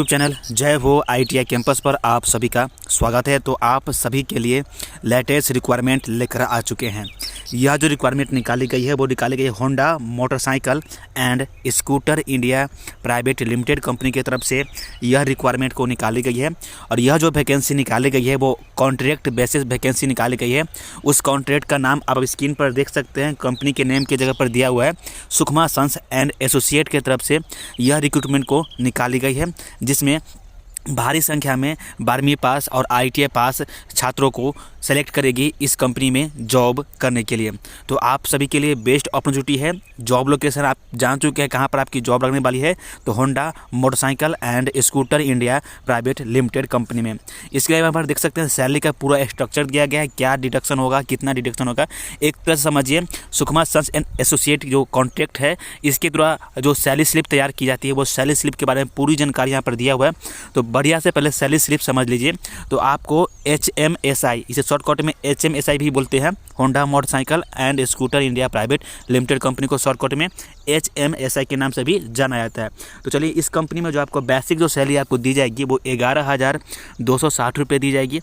YouTube channel जय हो ITI campus पर आप सभी का स्वागत है। तो आप सभी के लिए लेटेस्ट रिक्वायरमेंट लेकर आ चुके हैं। यह जो रिक्वायरमेंट निकाली गई है वो निकाली गई है Honda motorcycle and scooter India private limited company की तरफ से यह रिक्वायरमेंट को निकाली गई है। और यह जो वैकेंसी निकाली गई है वो कॉन्ट्रैक्ट बेसिस वैकेंसी निकाली गई है। उस कॉन्ट्रैक्ट का नाम आप स्क्रीन पर देख सकते हैं, कंपनी के नेम की जगह पर दिया हुआ है। सुकमा सन्स एंड एसोसिएट की तरफ से यह रिक्रूटमेंट को निकाली गई है, जिसमें भारी संख्या में 12वीं पास और ITI पास छात्रों को सेलेक्ट करेगी इस कंपनी में जॉब करने के लिए। तो आप सभी के लिए बेस्ट अपॉर्चुनिटी है। जॉब लोकेशन आप जान चुके हैं कहाँ पर आपकी जॉब लगने वाली है, तो Honda motorcycle and scooter India private limited company में। इसके अलावा पर देख सकते हैं सैलरी का पूरा स्ट्रक्चर दिया गया है, क्या डिडक्शन होगा, कितना डिडक्शन होगा। एक तरह से समझिए सुकमा सन्स एंड एसोसिएट जो कॉन्ट्रैक्ट है इसके द्वारा जो सैलरी स्लिप तैयार की जाती है वो सैलरी स्लिप के बारे में पूरी जानकारी यहाँ पर दिया हुआ है। तो बढ़िया से पहले सैलरी स्लिप समझ लीजिए। तो आपको HMSI, इसे शॉर्टकट में HMSI भी बोलते हैं, Honda motorcycle and scooter India private limited company को शॉर्टकट में HMSI के नाम से भी जाना जाता है। तो चलिए, इस कंपनी में जो आपको बेसिक जो सैलरी आपको दी जाएगी वो 11,260 रुपये दी जाएगी।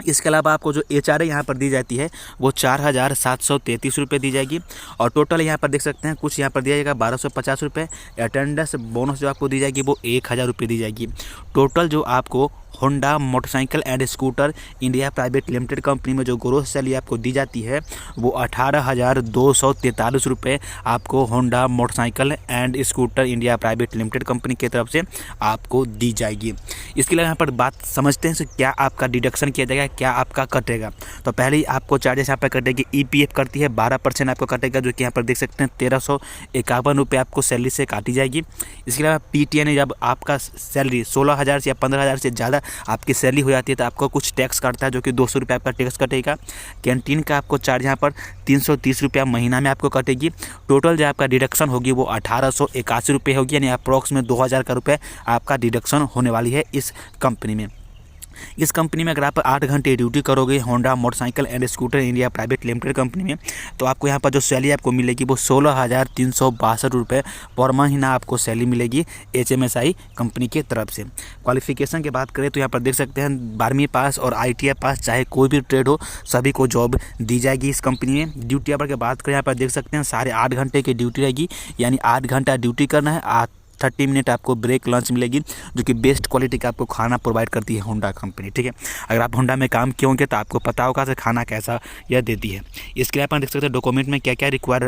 इसके अलावा आपको जो HRA यहाँ पर दी जाती है वो 4,733 रुपये दी जाएगी। और टोटल यहाँ पर देख सकते हैं कुछ यहाँ पर दिया जाएगा 1,250 रुपये। अटेंडेंस बोनस जो आपको दी जाएगी वो 1,000 रुपये दी जाएगी। टोटल जो आपको Honda motorcycle and scooter India private limited company में जो ग्रोस सैलरी आपको दी जाती है वो 18,243 रुपये आपको Honda motorcycle and scooter India private limited company की तरफ से आपको दी जाएगी। इसके लिए यहाँ पर बात समझते हैं कि क्या आपका डिडक्शन किया जाएगा, क्या आपका कटेगा। तो पहले ही आपको चार्जेस यहाँ पर कटेगी। EPF करती है 12% आपको कटेगा, जो कि यहाँ पर देख सकते हैं 1,351 रुपये आपको सैलरी से काटी जाएगी। इसके अलावा PTN, जब आपका सैलरी 16,000 से या 15,000 से ज़्यादा आपकी सैलरी हो जाती है तो आपको कुछ टैक्स काटता है, जो कि 200 रुपये आपका टैक्स कटेगा। कैंटीन का आपको चार्ज यहाँ पर 330 रुपया महीना में आपको कटेगी। टोटल जो आपका डिडक्शन होगी वो 1,881 रुपये होगी, यानी अप्रॉक्स में 2,000 का रुपये आपका डिडक्शन होने वाली है इस कंपनी में। इस कंपनी में अगर आप 8 घंटे ड्यूटी करोगे Honda motorcycle and scooter India private limited company में, तो आपको यहाँ पर जो सैलरी आपको मिलेगी वो 16,362 रुपये पर महीना आपको सैलरी मिलेगी HMSI कंपनी की तरफ से। क्वालिफिकेशन की बात करें तो यहाँ पर देख सकते हैं 12वीं पास और ITI पास, चाहे कोई भी ट्रेड हो सभी को जॉब दी जाएगी इस कंपनी में। ड्यूटी आवर की बात करें यहाँ पर देख सकते हैं 8.5 घंटे की ड्यूटी रहेगी, यानी 8 घंटा ड्यूटी करना है। 30 मिनट आपको ब्रेक लंच मिलेगी, जो कि बेस्ट क्वालिटी का आपको खाना प्रोवाइड करती है होंडा कंपनी। ठीक है, अगर आप होंडा में काम किए होंगे तो आपको पता होगा कि खाना कैसा यह देती है। इसके लिए आप देख सकते हैं डॉक्यूमेंट में क्या क्या रिक्वायर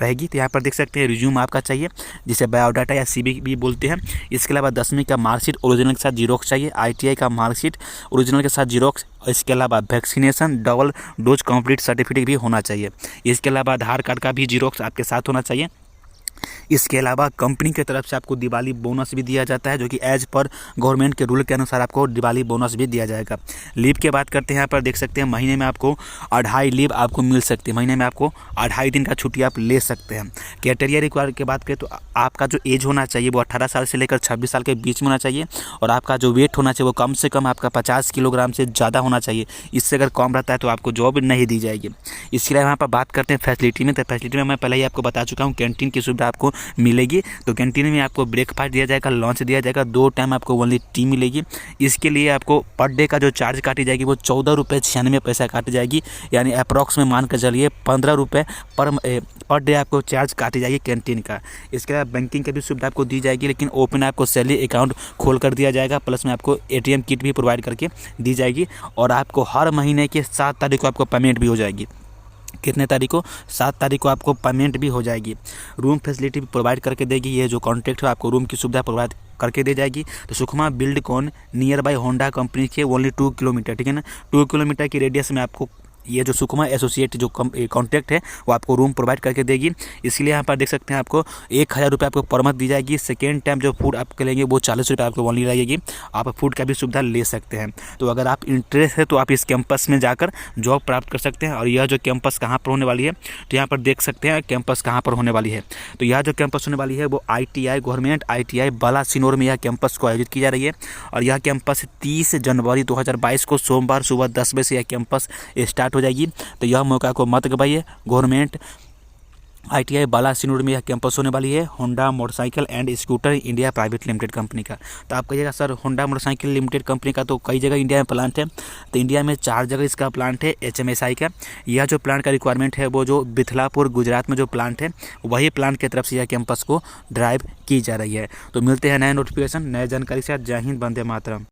रहेगी। तो यहाँ पर देख सकते हैं रिज्यूम आपका चाहिए, जिसे बायोडाटा या CV भी बोलते हैं। इसके अलावा 10वीं का मार्कशीट ओरिजिनल के साथ जीरोक्स चाहिए, ITI का मार्कशीट ओरिजिनल के साथ जीरोक्स। इसके अलावा vaccination double dose complete certificate भी होना चाहिए। इसके अलावा आधार कार्ड का भी जीरोक्स आपके साथ होना चाहिए। इसके अलावा कंपनी की तरफ से आपको दिवाली बोनस भी दिया जाता है, जो कि एज पर गवर्नमेंट के रूल के अनुसार आपको दिवाली बोनस भी दिया जाएगा। लीव की बात करते हैं, यहाँ पर देख सकते हैं महीने में आपको 2.5 लीव आपको मिल सकती है। महीने में आपको 2.5 दिन का छुट्टी आप ले सकते हैं। क्राइटेरिया रिक्वायर की बात करें तो आपका जो एज होना चाहिए वो 18 साल से लेकर 26 साल के बीच में होना चाहिए। और आपका जो वेट होना चाहिए वो कम से कम आपका 50 किलोग्राम से ज़्यादा होना चाहिए। इससे अगर कम रहता है तो आपको जॉब नहीं दी जाएगी। इसके अलावा यहाँ पर बात करते हैं फैसिलिटी में, तो फैसिलिटी में मैं पहले ही आपको बता चुका हूँ, कैंटीन की सुविधा आपको मिलेगी। तो कैंटीन में आपको ब्रेकफास्ट दिया जाएगा, लंच दिया जाएगा, 2 टाइम आपको ओनली टी मिलेगी। इसके लिए आपको पर डे का जो चार्ज काटी जाएगी वो 14 रुपये 96 पैसा काटी जाएगी, यानी अप्रॉक्स में मान कर चलिए 15 रुपये पर डे आपको चार्ज काटी जाएगी कैंटीन का। इसके अलावा बैंकिंग की भी सुविधा आपको दी जाएगी, लेकिन ओपन आपको सैलरी अकाउंट खोल कर दिया जाएगा, प्लस में आपको ATM किट भी प्रोवाइड करके दी जाएगी। और आपको हर महीने की 7 तारीख को आपको पेमेंट भी हो जाएगी। कितने तारीख को? 7 तारीख को आपको पेमेंट भी हो जाएगी। रूम फैसिलिटी भी प्रोवाइड करके देगी। ये जो कॉन्ट्रैक्ट है आपको रूम की सुविधा प्रोवाइड करके दे जाएगी। तो Sukma buildcon near by Honda company के ओनली 2 किलोमीटर, ठीक है ना, 2 किलोमीटर की रेडियस में आपको ये जो सुकमा एसोसिएट जो कॉन्ट्रैक्ट है वो आपको रूम प्रोवाइड करके देगी। इसलिए यहाँ पर देख सकते हैं आपको 1,000 रुपये आपको पर मंथ दी जाएगी। सेकेंड टाइम जो फूड आप लेंगे वो 40 रुपये आपको ओनली लगेगी। आप फूड का भी सुविधा ले सकते हैं। तो अगर आप इंटरेस्ट है तो आप इस कैंपस में जाकर जॉब प्राप्त कर सकते हैं। और यह जो कैंपस कहाँ पर होने वाली है, तो यहाँ पर देख सकते हैं कैंपस कहाँ पर होने वाली है। तो यह जो कैंपस होने वाली है वो ITI गवर्नमेंट ITI बालासिनोर में यह कैंपस को आयोजित की जा रही है। और यह कैंपस 30 जनवरी 2022 को सोमवार सुबह 10 बजे से यह कैंपस स्टार्ट हो जाएगी। तो यह मौका को मत गवाइए। गवर्नमेंट ITI बालासिनोर रोड में यह कैंपस होने वाली है, Honda motorcycle and scooter India private limited company का। तो आप कहिएगा sir Honda motorcycle limited company का तो कई जगह इंडिया में प्लांट है, तो इंडिया में 4 जगह इसका प्लांट है HMSI का। यह जो प्लांट का रिक्वायरमेंट है वो जो बिथलापुर गुजरात में जो प्लांट है वही प्लांट की तरफ से यह कैंपस को ड्राइव की जा रही है। तो मिलते हैं नए नोटिफिकेशन नए जानकारी के साथ। जय हिंद, वंदे मातरम।